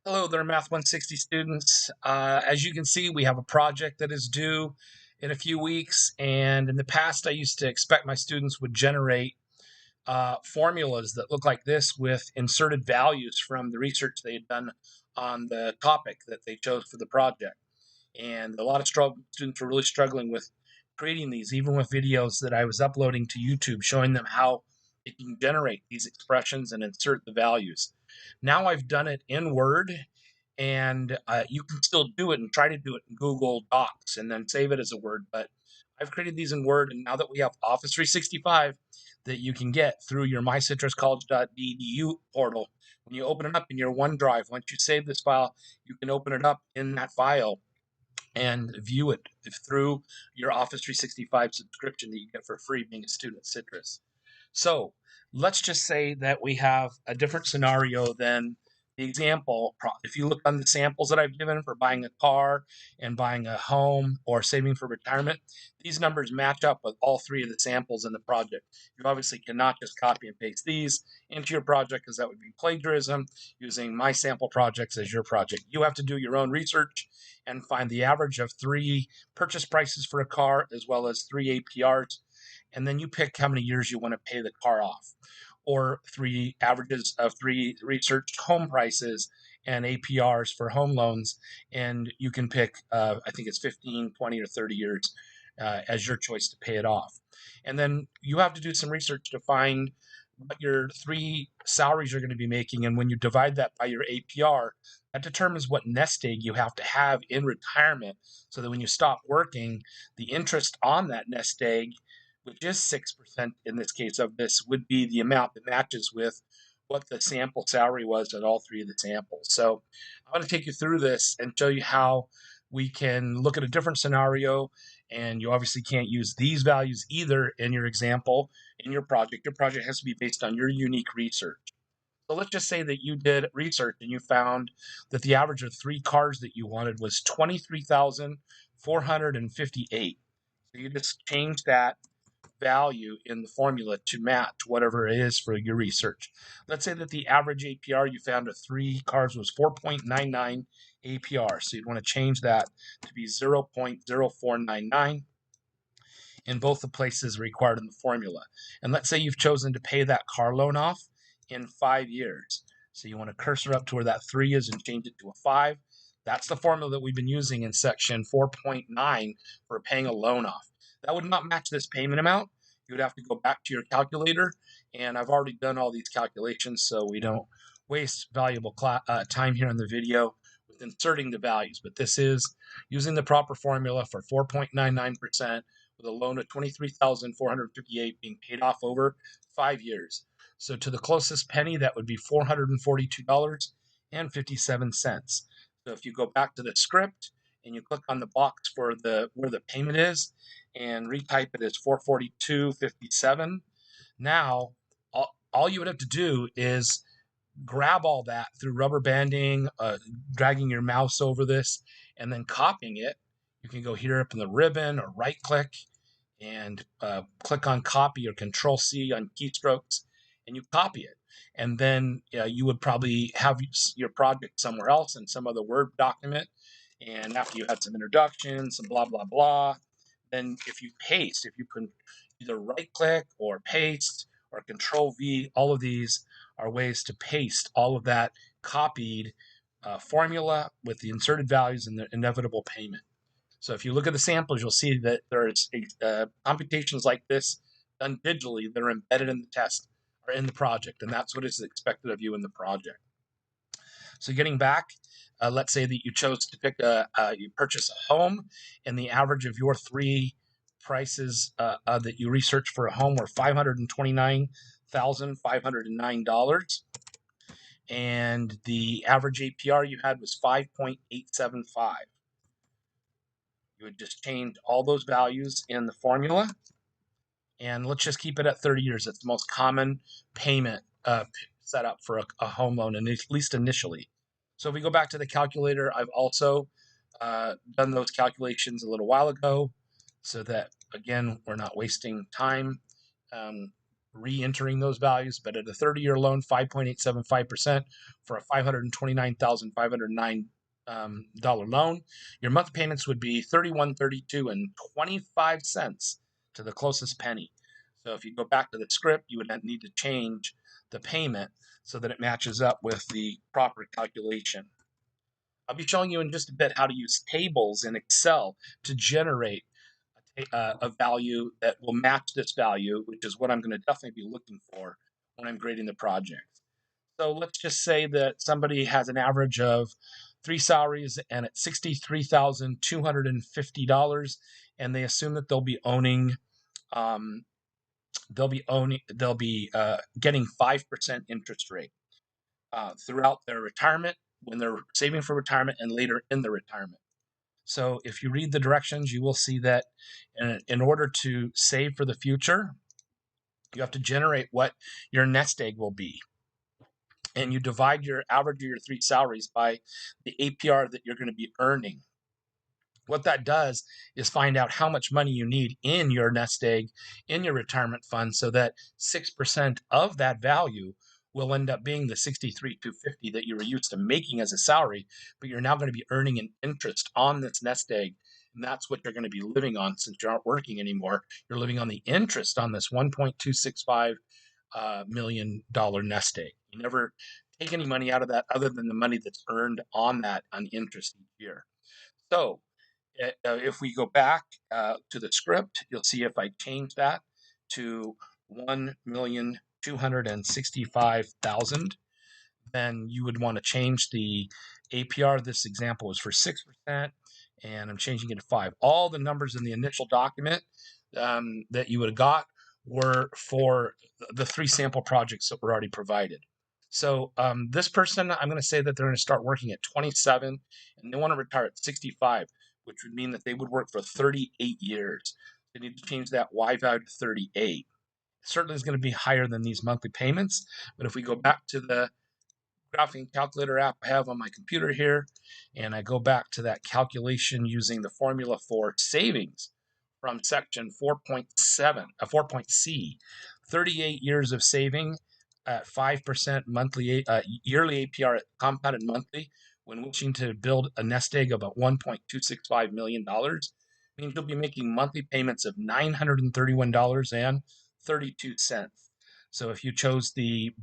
Hello there, Math 160 students. As you can see, we have a project that is due in a few weeks. And in the past, I used to expect my students would generate formulas that look like this with inserted values from the research they had done on the topic that they chose for the project. And a lot of students were really struggling with creating these, even with videos that I was uploading to YouTube showing them how it can generate these expressions and insert the values. Now I've done it in Word, and you can still do it and try to do it in Google Docs and then save it as a Word. But I've created these in Word, and now that we have Office 365 that you can get through your mycitruscollege.edu portal, when you open it up in your OneDrive, once you save this file, you can open it up in that file and view it through your Office 365 subscription that you get for free being a student at Citrus. So let's just say that we have a different scenario than the example. If you look on the samples that I've given for buying a car and buying a home or saving for retirement, these numbers match up with all three of the samples in the project. You obviously cannot just copy and paste these into your project because that would be plagiarism using my sample projects as your project. You have to do your own research and find the average of three purchase prices for a car as well as three APRs, and then you pick how many years you want to pay the car off, or three averages of three researched home prices and APRs for home loans, and you can pick, I think it's 15, 20, or 30 years as your choice to pay it off. And then you have to do some research to find what your three salaries are going to be making, and when you divide that by your APR, that determines what nest egg you have to have in retirement so that when you stop working, the interest on that nest egg, which is 6% in this case of this, would be the amount that matches with what the sample salary was at all three of the samples. So I want to take you through this and show you how we can look at a different scenario. And you obviously can't use these values either in your example, in your project. Your project has to be based on your unique research. So let's just say that you did research and you found that the average of three cars that you wanted was 23,458. So you just change that value in the formula to match whatever it is for your research. Let's say that the average APR you found of three cars was 4.99 APR. So you'd want to change that to be 0.0499 in both the places required in the formula. And let's say you've chosen to pay that car loan off in 5 years. So you want to cursor up to where that 3 is and change it to a 5. That's the formula that we've been using in section 4.9 for paying a loan off. That would not match this payment amount. You would have to go back to your calculator, and I've already done all these calculations so we don't waste valuable time here in the video with inserting the values. But this is using the proper formula for 4.99% with a loan of $23,458 being paid off over 5 years. So to the closest penny, that would be $442.57. So if you go back to the script and you click on the box for where the payment is and retype it as 442.57, now all you would have to do is grab all that through rubber banding, dragging your mouse over this, and then copying it. You can go here up in the ribbon or right click and click on copy or Control C on keystrokes, and you copy it. And then you would probably have your project somewhere else in some other Word document. And after you had some introduction, some blah, blah, blah, then if you paste, if you can either right click or paste or Control V, all of these are ways to paste all of that copied formula with the inserted values and the inevitable payment. So if you look at the samples, you'll see that there's computations like this done digitally that are embedded in the test or in the project, and that's what is expected of you in the project. So getting back, let's say that you chose to you purchase a home, and the average of your three prices that you researched for a home were $529,509, and the average APR you had was 5.875. You would just change all those values in the formula, and let's just keep it at 30 years. It's the most common payment setup for a home loan, and at least initially. So if we go back to the calculator, I've also done those calculations a little while ago so that, again, we're not wasting time. re-entering those values, but at a 30-year loan, 5.875% for a $529,509 loan, your monthly payments would be $31.32 to the closest penny. So if you go back to the script, you would need to change the payment so that it matches up with the proper calculation. I'll be showing you in just a bit how to use tables in Excel to generate a value that will match this value, which is what I'm going to definitely be looking for when I'm grading the project. So let's just say that somebody has an average of 3 salaries and at $63,250, and they assume that they'll be getting 5% interest rate throughout their retirement, when they're saving for retirement, and later in the retirement. So if you read the directions, you will see that in order to save for the future, you have to generate what your nest egg will be. And you divide your average of your 3 salaries by the APR that you're going to be earning. What that does is find out how much money you need in your nest egg, in your retirement fund, so that 6% of that value will end up being the $63,250 that you were used to making as a salary, but you're now going to be earning an interest on this nest egg. And that's what you're going to be living on since you aren't working anymore. You're living on the interest on this $1.265 million nest egg. You never take any money out of that other than the money that's earned on that on interest each year. So if we go back to the script, you'll see if I change that to 1,265,000, then you would want to change the APR. This example is for 6%, and I'm changing it to 5. All the numbers in the initial document that you would have got were for the 3 sample projects that were already provided. So this person, I'm going to say that they're going to start working at 27, and they want to retire at 65, which would mean that they would work for 38 years. They need to change that Y value to 38. It certainly is going to be higher than these monthly payments, but if we go back to the graphing calculator app I have on my computer here, and I go back to that calculation using the formula for savings from section 4.C, 38 years of saving at 5% monthly yearly APR at compounded monthly when wishing to build a nest egg of $1.265 million means you'll be making monthly payments of $931.32. So if you chose the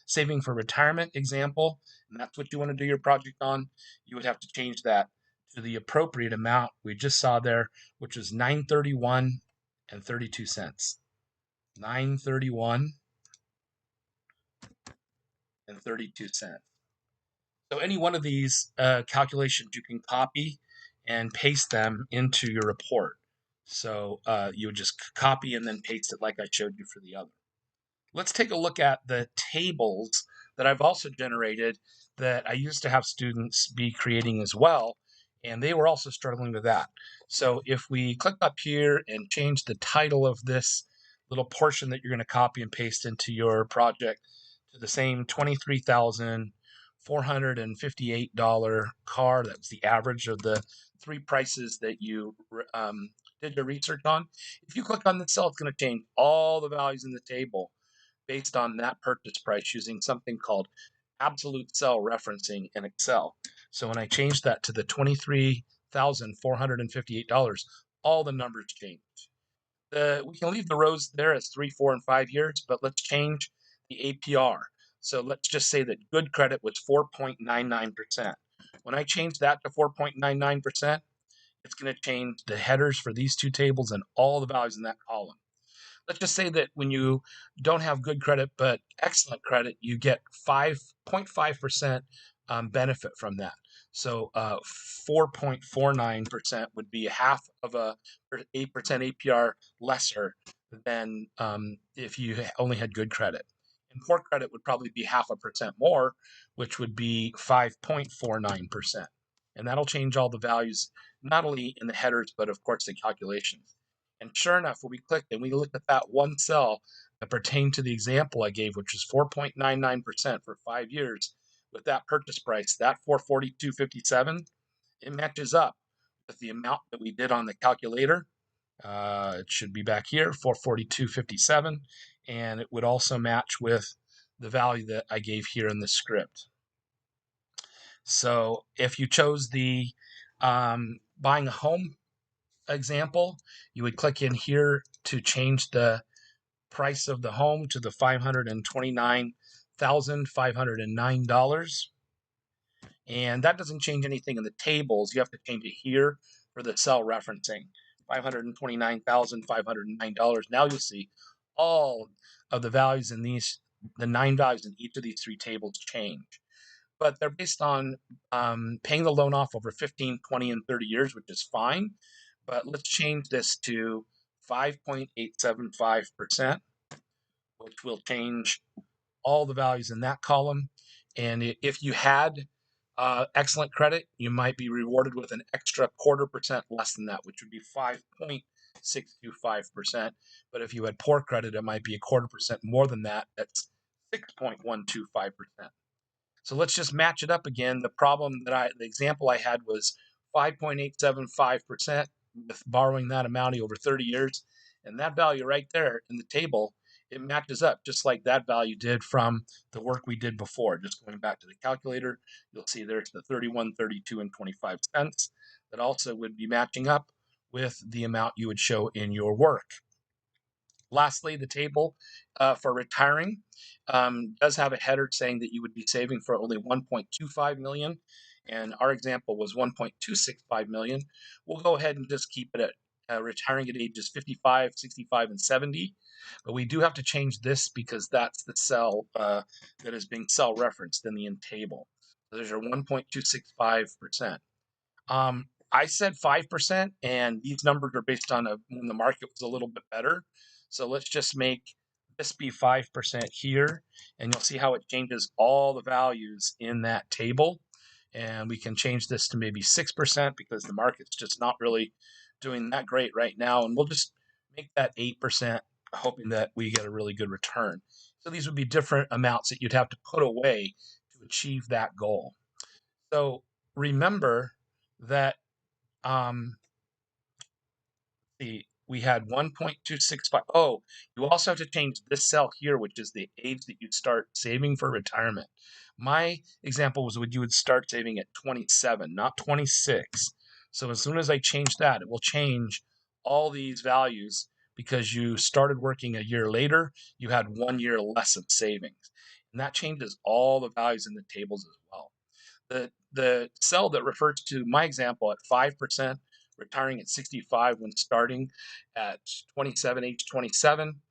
saving for retirement example, and that's what you want to do your project on, you would have to change that to the appropriate amount we just saw there, which was $931.32. $931.32. So any one of these calculations you can copy and paste them into your report. So you would just copy and then paste it like I showed you for the other. Let's take a look at the tables that I've also generated that I used to have students be creating as well, and they were also struggling with that. So if we click up here and change the title of this little portion that you're going to copy and paste into your project to the same $23,458 car, that was the average of the 3 prices that you did your research on. If you click on the cell, it's going to change all the values in the table based on that purchase price using something called absolute cell referencing in Excel. So when I change that to the $23,458, all the numbers change. We can leave the rows there as 3, 4, and 5 years, but let's change the APR. So let's just say that good credit was 4.99%. When I change that to 4.99%, it's going to change the headers for these 2 tables and all the values in that column. Let's just say that when you don't have good credit but excellent credit, you get 5.5% benefit from that. So 4.49% would be half of a 8% APR lesser than if you only had good credit. And poor credit would probably be 0.5% more, which would be 5.49%. And that'll change all the values, not only in the headers, but of course the calculations. And sure enough, when we clicked and we looked at that one cell that pertained to the example I gave, which is 4.99% for 5 years, with that purchase price, that 442.57, it matches up with the amount that we did on the calculator It should be back here, 442.57, and it would also match with the value that I gave here in the script. So if you chose the buying a home example, you would click in here to change the price of the home to the $529,509. And that doesn't change anything in the tables. You have to change it here for the cell referencing. $529,509. Now you'll see all of the values in these, the 9 values in each of these 3 tables change. But they're based on paying the loan off over 15, 20, and 30 years, which is fine. But let's change this to 5.875%, which will change all the values in that column. And if you had excellent credit, you might be rewarded with an extra 0.25% less than that, which would be 5.625%. But if you had poor credit, it might be 0.25% more than that. That's 6.125%. So let's just match it up again. The example I had was 5.875% with borrowing that amount over 30 years. And that value right there in the table, it matches up just like that value did from the work we did before. Just going back to the calculator, you'll see there's the 31, 32, and 25 cents that also would be matching up with the amount you would show in your work. Lastly, the table for retiring does have a header saying that you would be saving for only 1.25 million, and our example was 1.265 million. We'll go ahead and just keep it at retiring at ages 55, 65, and 70. But we do have to change this because that's the cell that is being cell referenced in the table. So there's your 1.265%. I said 5%, and these numbers are based on when the market was a little bit better. So let's just make this be 5% here, and you'll see how it changes all the values in that table. And we can change this to maybe 6% because the market's just not really doing that great right now. And we'll just make that 8%, hoping that we get a really good return. So these would be different amounts that you'd have to put away to achieve that goal. So remember that we had 1.265. Oh, you also have to change this cell here, which is the age that you'd start saving for retirement. My example was when you would start saving at 27, not 26. So as soon as I change that, it will change all these values because you started working a year later, you had 1 year less of savings. And that changes all the values in the tables as well. The cell that refers to my example at 5%, retiring at 65 when starting at 27, age 27,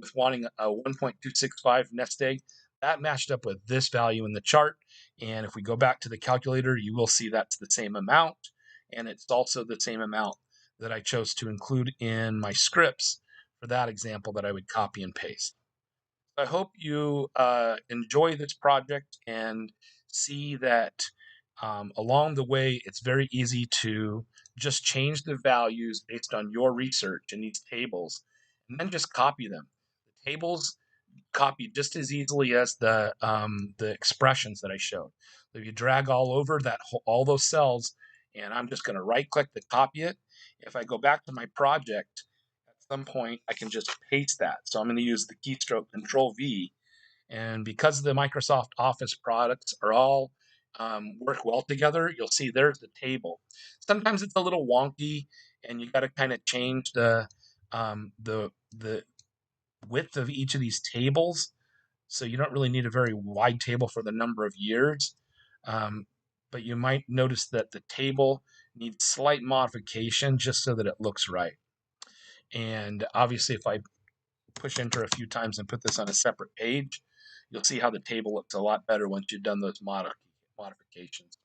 with wanting a 1.265 nest egg, that matched up with this value in the chart. And if we go back to the calculator, you will see that's the same amount. And it's also the same amount that I chose to include in my scripts for that example that I would copy and paste. I hope you enjoy this project and see that along the way, it's very easy to just change the values based on your research in these tables and then just copy them. The tables copy just as easily as the expressions that I showed. So if you drag all over all those cells, and I'm just going to right click to copy it. If I go back to my project, some point I can just paste that. So I'm going to use the keystroke Control V, and because the Microsoft Office products are all work well together, you'll see there's the table. Sometimes it's a little wonky, and you got to kind of change the width of each of these tables. So you don't really need a very wide table for the number of years. But you might notice that the table needs slight modification just so that it looks right. And obviously, if I push enter a few times and put this on a separate page, you'll see how the table looks a lot better once you've done those modifications.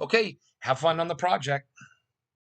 Okay, have fun on the project.